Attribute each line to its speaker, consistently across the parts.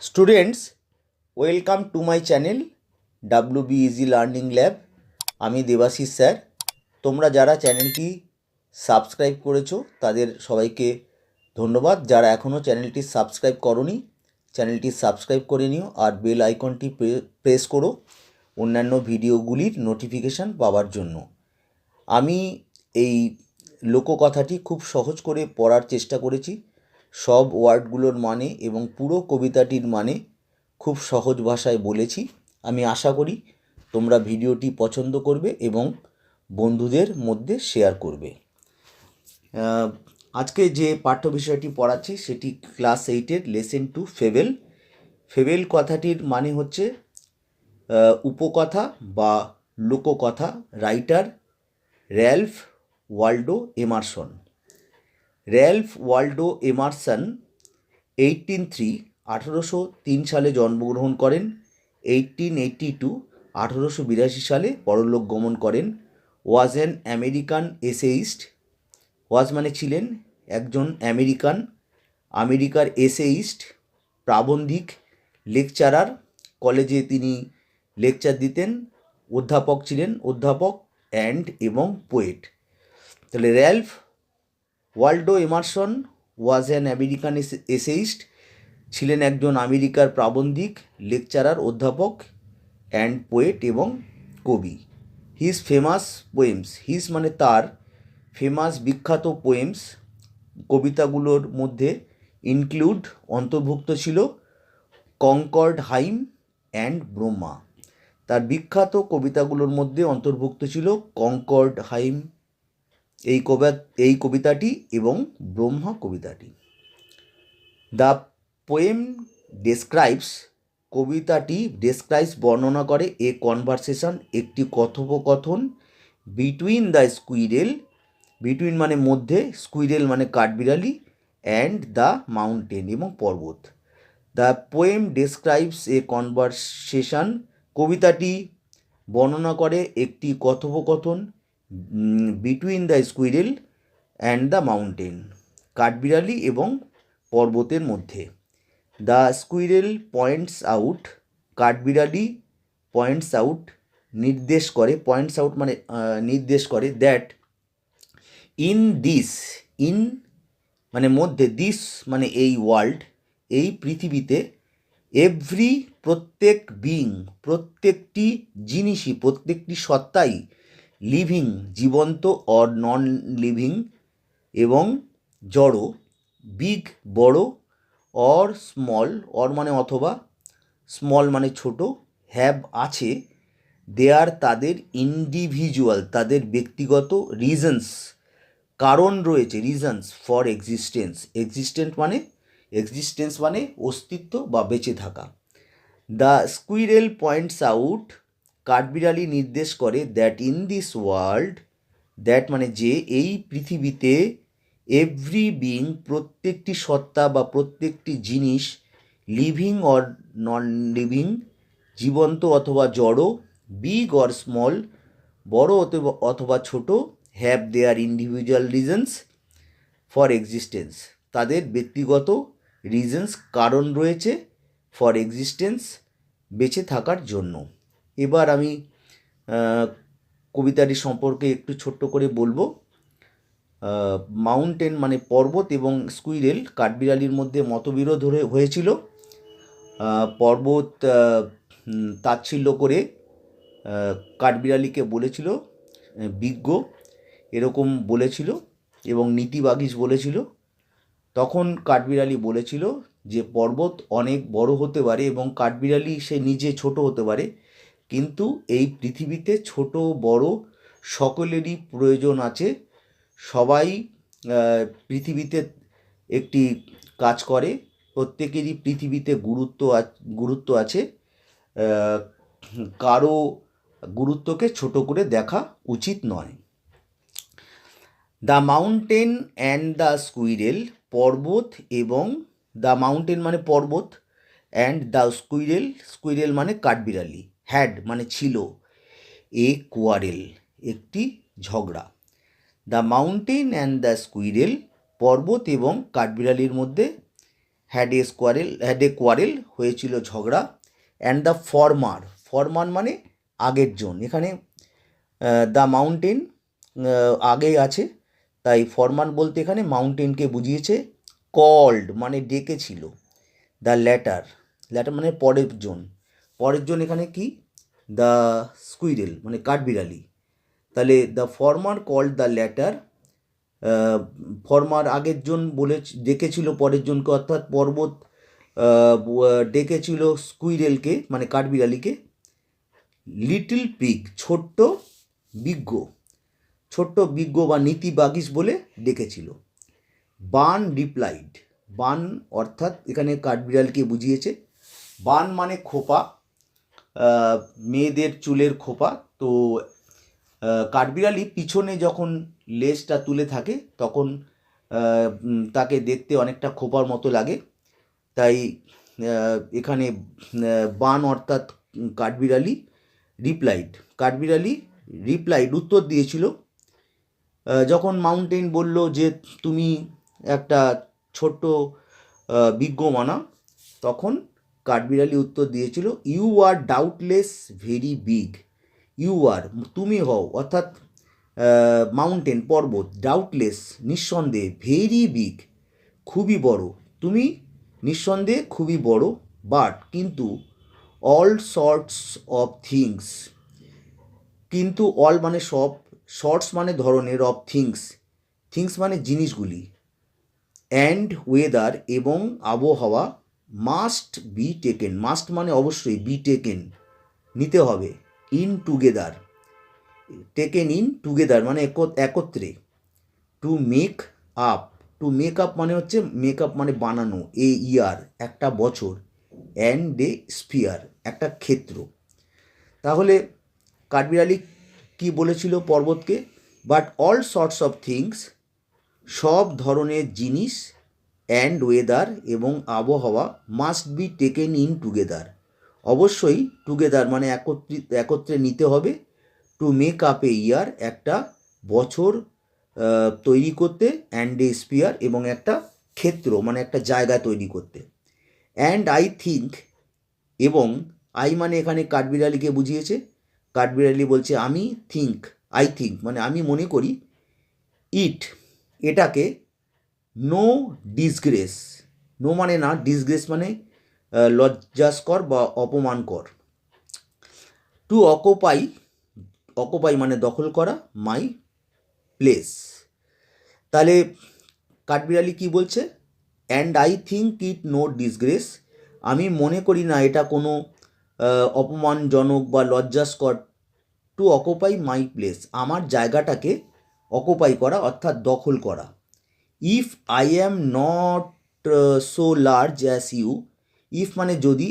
Speaker 1: Students, welcome to my channel WB easy learning lab. আমি Debashis sir. তোমরা যারা চ্যানেলটি সাবস্ক্রাইব করেছো তাদের সবাইকে ধন্যবাদ। যারা এখনও চ্যানেলটি সাবস্ক্রাইব করোনি, চ্যানেলটি সাবস্ক্রাইব করে নিও আর বেল আইকনটি প্রেস করো অন্যান্য ভিডিওগুলির নোটিফিকেশান পাওয়ার জন্য। আমি এই লোককথাটি খুব সহজ করে পড়ার চেষ্টা করেছি। সব ওয়ার্ডগুলোর মানে এবং পুরো কবিতাটির মানে খুব সহজ ভাষায় বলেছি। আমি আশা করি তোমরা ভিডিওটি পছন্দ করবে এবং বন্ধুদের মধ্যে শেয়ার করবে। আজকে যে পাঠ্য বিষয়টি পড়াচ্ছি সেটি ক্লাস 8-এর লেসন 2 ফেবেল। ফেবেল কথাটির মানে হচ্ছে উপকথা বা লোককথা। Writer Ralph Waldo Emerson. Ralph Waldo Emerson 1803 সালে জন্মগ্রহণ করেন। 1882 সালে পরলোক গমন করেন। Was an American essayist. Was মানে ছিলেন একজন আমেরিকার এসেইস্ট, প্রাবন্ধিক, লেকচারার। কলেজে তিনি লেকচার দিতেন। অধ্যাপক ছিলেন, এবং পোয়েট। তাহলে Ralph Waldo Emerson was an American essayist, ছিলেন একজন আমেরিকার প্রাবন্ধিক, লেকচারার, অধ্যাপক, অ্যান্ড পোয়েট এবং কবি। হিজ ফেমাস পোয়েমস, হিজ মানে তার, ফেমাস বিখ্যাত পোয়েমস কবিতাগুলোর মধ্যে ইনক্লুড অন্তর্ভুক্ত ছিল কনকর্ড হাইম অ্যান্ড ব্রহ্মা। তার বিখ্যাত কবিতাগুলোর মধ্যে অন্তর্ভুক্ত ছিল কনকর্ড হাইম এই কবিতাটি এবং ব্রহ্মা কবিতাটি। দ্য পোয়েম ডেসক্রাইবস, কবিতাটি ডেসক্রাইবস বর্ণনা করে এ কনভারসেশন, একটি কথোপকথন, বিটুইন দ্য স্কুইরেল, বিটুইন মানে মধ্যে, স্কুইরেল মানে কাঠবিড়ালি, অ্যান্ড দ্য মাউন্টেন এবং পর্বত। The poem describes a conversation, কবিতাটি বর্ণনা করে একটি কথোপকথন, between the squirrel and the mountain, কাঠবিড়ালি এবং পর্বতের মধ্যে। দ্য স্কুইরেল পয়েন্টস আউট, কাঠবিড়ালি পয়েন্টস আউট নির্দেশ করে, পয়েন্টস আউট মানে নির্দেশ করে, দ্যাট ইন দিস, ইন মানে মধ্যে, দিস মানে এই ওয়ার্ল্ড, এই পৃথিবীতে, এভরি প্রত্যেক বিং, প্রত্যেকটি জিনিসই, প্রত্যেকটি সত্তাই, লিভিং জীবন্ত, অর নন লিভিং এবং জড়, বিগ বড়, অর স্মল, অর মানে অথবা, স্মল মানে ছোট, হ্যাভ আছে, দেয়ার তাদের ইন্ডিভিজুয়াল তাদের ব্যক্তিগত, রিজনস কারণ রয়েছে, রিজনস ফর এক্সিস্টেন্স মানে অস্তিত্ব বা বেঁচে থাকা। দ্য স্কুইরেল পয়েন্টস আউট, কাঠবিড়ালি নির্দেশ করে, that in this world, that মানে যে, এই পৃথিবীতে, এভরি বিং প্রত্যেকটি সত্তা বা প্রত্যেকটি জিনিস, লিভিং অর নন লিভিং জীবন্ত অথবা জড়, বিগ অর স্মল বড় অথবা ছোট, have their individual reasons for existence তাদের ব্যক্তিগত রিজনস কারণ রয়েছে, ফর এক্সিস্টেন্স বেঁচে থাকার জন্য। এবার আমি কবিতাটি সম্পর্কে একটু ছোট্ট করে বলবো। মাউন্টেন মানে পর্বত এবং স্কুইরেল কাঠবিড়ালির মধ্যে মতবিরোধ হয়েছিল। পর্বত তাচ্ছিল্য করে কাঠবিড়ালিকে বলেছিল বিজ্ঞ, এরকম বলেছিল, এবং নীতিবাগীশ বলেছিল। তখন কাঠবিড়ালি বলেছিল যে পর্বত অনেক বড় হতে পারে এবং কাঠবিড়ালি সে নিজে ছোট হতে পারে, কিন্তু এই পৃথিবীতে ছোট বড় সকলেরই প্রয়োজন আছে। সবাই পৃথিবীতে একটি কাজ করে, প্রত্যেকেরই পৃথিবীতে গুরুত্ব আছে। কারো গুরুত্বকে ছোট করে দেখা উচিত নয়। The mountain and the squirrel, পর্বত এবং, দ্য মাউন্টেন মানে পর্বত, অ্যান্ড দ্য স্কুইরেল মানে কাঠবিড়ালি, হ্যাড মানে ছিল, এ কোয়ারেল একটি ঝগড়া। The mountain and the squirrel, পর্বত এবং কাঠবিড়ালির মধ্যে হ্যাড এ কোয়ারেল, হয়েছিল ঝগড়া। অ্যান্ড দ্য ফরমার মানে আগের জন, এখানে দ্য মাউন্টেন আগে আছে, তাই ফরমান বলতে এখানে মাউন্টেনকে বুঝিয়েছে। কল্ড মানে ডেকেছিল। দ্য ল্যাটার মানে পরের জন এখানে কি? দ্য স্কুইরেল মানে কাঠবিড়ালি। তাহলে the former called the latter, former আগের জন ডেকেছিল পরের জনকে, অর্থাৎ পর্বত ডেকেছিল স্কুইরেলকে মানে কাঠবিড়ালিকে। লিটল পিগ ছোট্ট বিজ্ঞ বা নীতিবাগীশ বলে ডেকেছিল। বান অর্থাৎ এখানে কাঠবিড়ালকে বুঝিয়েছে। বান মানে খোপা, মেয়েদের চুলের খোপা। তো কাঠবিড়ালি পিছনে যখন লেজটা তুলে থাকে তখন তাকে দেখতে অনেকটা খোপার মতো লাগে, তাই এখানে বান অর্থাৎ কাঠবিড়ালি রিপ্লাইড উত্তর দিয়েছিল। যখন মাউন্টেন বলল যে তুমি একটা ছোট্ট বিজ্ঞমানা, তখন কাঠবিড়ালি উত্তর দিয়েছিল, you are doubtless very big. তুমি হও, অর্থাৎ মাউন্টেন পর্বত, ডাউটলেস নিঃসন্দেহে, ভেরি বিগ খুবই বড়, তুমি নিঃসন্দেহে খুবই বড়, বাট কিন্তু অল সর্টস অফ থিংস, কিন্তু অল মানে সব, শর্টস মানে ধরনের, অফ থিংস মানে জিনিসগুলি, অ্যান্ড ওয়েদার এবং আবহাওয়া, মাস্ট মানে অবশ্যই, বি টেকেন নিতে হবে, টেকেন ইন টুগেদার মানে একত্রে, টু মেক আপ মানে হচ্ছে মানে বানানো, ইয়ার একটা বছর, অ্যান্ড এ স্পিয়ার একটা ক্ষেত্র। তাহলে কাঠবিড়ালি কি বলেছিল পর্বতকে? But all sorts of things, সব ধরনের জিনিস, অ্যান্ড ওয়েদার এবং আবহাওয়া, must be taken in together অবশ্যই, টুগেদার মানে একত্রে নিতে হবে, to make up a year একটা বছর তৈরি করতে, অ্যান্ড এ স্পিয়ার এবং একটা ক্ষেত্র মানে একটা জায়গা তৈরি করতে। অ্যান্ড আই থিঙ্ক, এবং আই মানে এখানে কাঠবিড়ালিকে বুঝিয়েছে। কাঠবিড়ালি বলছে আই থিঙ্ক মানে আমি মনে করি, এটাকে নো ডিসগ্রেস, নো মানে না, ডিসগ্রেস মানে লজ্জাস্কর বা অপমানকর। টু অকুপাই মানে দখল করা, মাই প্লেস। তাহলে কাঠবিড়ালি কি বলছে? And I think it no disgrace, আমি মনে করি না এটা কোনো অপমানজনক বা লজ্জাস্কর, টু অকুপাই মাই প্লেস আমার জায়গাটাকে অকুপাই করা অর্থাৎ দখল করা। If I am not so large as you, if মানে যদি,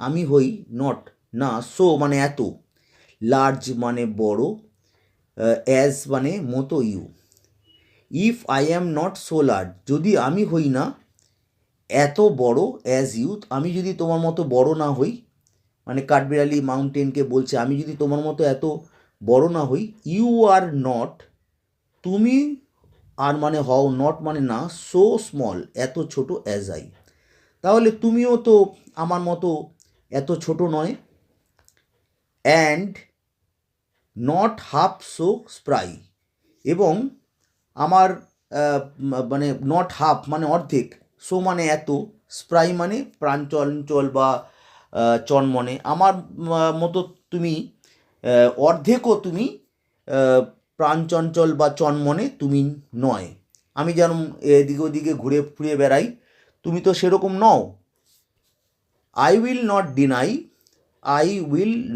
Speaker 1: আমি হই, নট না, সো মানে এত, লার্জ মানে বড়, অ্যাজ মানে মতো, if I am not so large যদি আমি হই না এত বড়, অ্যাজ ইউ আমি যদি তোমার মতো বড় না হই, মানে কাঠবিড়ালি মাউন্টেনকে বলছে আমি যদি তোমার মতো এত বড় না হই, ইউ আর নট তুমি আর মানে হও, নট মানে না, সো স্মল এত ছোট, অ্যাজ আই তাহলে তুমিও তো আমার মতো এত ছোট নয়, and not half so spry এবং আমার মানে নট হাফ মানে অর্ধেক, সো মানে এত, স্প্রাই মানে প্রাণচঞ্চল বা চনমনে, আমার মতো তুমি অর্ধেকও তুমি প্রাণচঞ্চল বা চনমনে তুমি নয়। আমি যেমন এদিকে ওদিকে ঘুরে ফুরে বেড়াই, তুমি তো সেরকম নও। আই উইল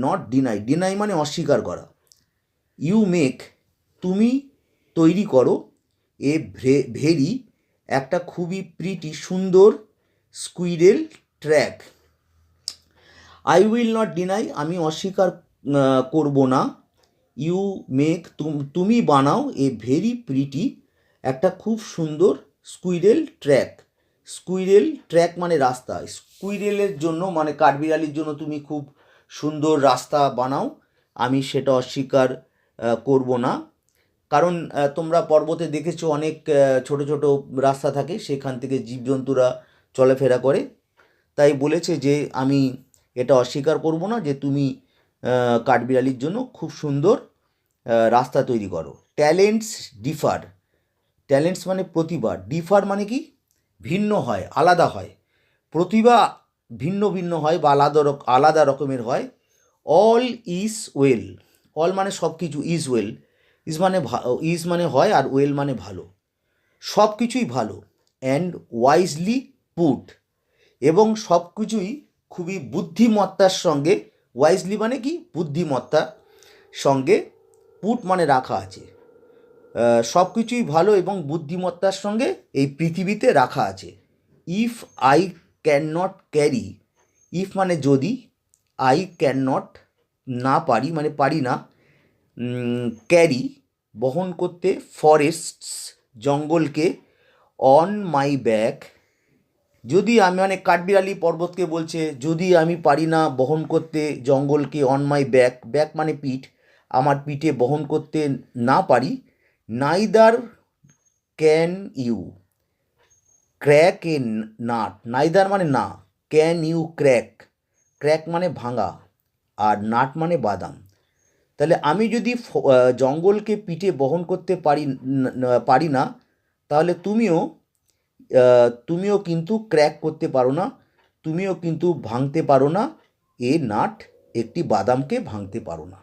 Speaker 1: নট ডিনাই মানে অস্বীকার করা। ইউ মেক তুমি তৈরি করো, এ ভেরি একটা খুবই প্রিটি সুন্দর, squirrel track. I will not deny আমি অস্বীকার করব না, ইউ মেক তুমি বানাও, এ ভেরি প্রিটি একটা খুব সুন্দর, স্কুইরেল ট্র্যাক মানে রাস্তা, স্কুইরেলের জন্য মানে কাঠবিড়ালির জন্য তুমি খুব সুন্দর রাস্তা বানাও, আমি সেটা অস্বীকার করব না। কারণ তোমরা পর্বতে দেখেছো অনেক ছোট ছোট রাস্তা থাকে, সেখান থেকে জীবজন্তুরা চলাফেরা করে। তাই বলেছে যে আমি এটা অস্বীকার করব না যে তুমি কাঠবিড়ালির জন্য খুব সুন্দর রাস্তা তৈরি করো। ট্যালেন্টস ডিফার, ট্যালেন্টস মানে প্রতিভা, ডিফার মানে কি ভিন্ন হয়, আলাদা হয়। প্রতিভা ভিন্ন ভিন্ন হয় বা আলাদা রকমের হয়। অল ইজ ওয়েল, অল মানে সব কিছু, ইজ ওয়েল, ইজ মানে হয় আর ওয়েল মানে ভালো, সব কিছুই ভালো। অ্যান্ড ওয়াইজলি পুট, এবং সব কিছুই খুবই বুদ্ধিমত্তার সঙ্গে, ওয়াইজলি মানে কি বুদ্ধিমত্তার সঙ্গে, পুট মানে রাখা আছে, সব কিছুই ভালো এবং বুদ্ধিমত্তার সঙ্গে এই পৃথিবীতে রাখা আছে। If I can not carry, if মানে যদি, আই ক্যান নট না পারি মানে পারি না, ক্যারি বহন করতে, ফরেস্টস জঙ্গলকে, অন মাই ব্যাক, যদি আমি মানে কাঠবিড়ালি পর্বতকে বলছে যদি আমি পারি না বহন করতে জঙ্গলকে, অন মাই ব্যাক, ব্যাক মানে পিঠ, আমার পিঠে বহন করতে না পারি, neither can you crack a nut, neither মানে না, ক্যান ইউ ক্র্যাক, ক্র্যাক মানে ভাঙা, আর নাট মানে বাদাম। তাহলে আমি যদি জঙ্গলকে পিঠে বহন করতে পারি না, তাহলে তুমিও কিন্তু ক্র্যাক করতে পারো না, তুমিও কিন্তু ভাঙতে পারো না, এ নাট একটি বাদামকে ভাঙতে পারো না।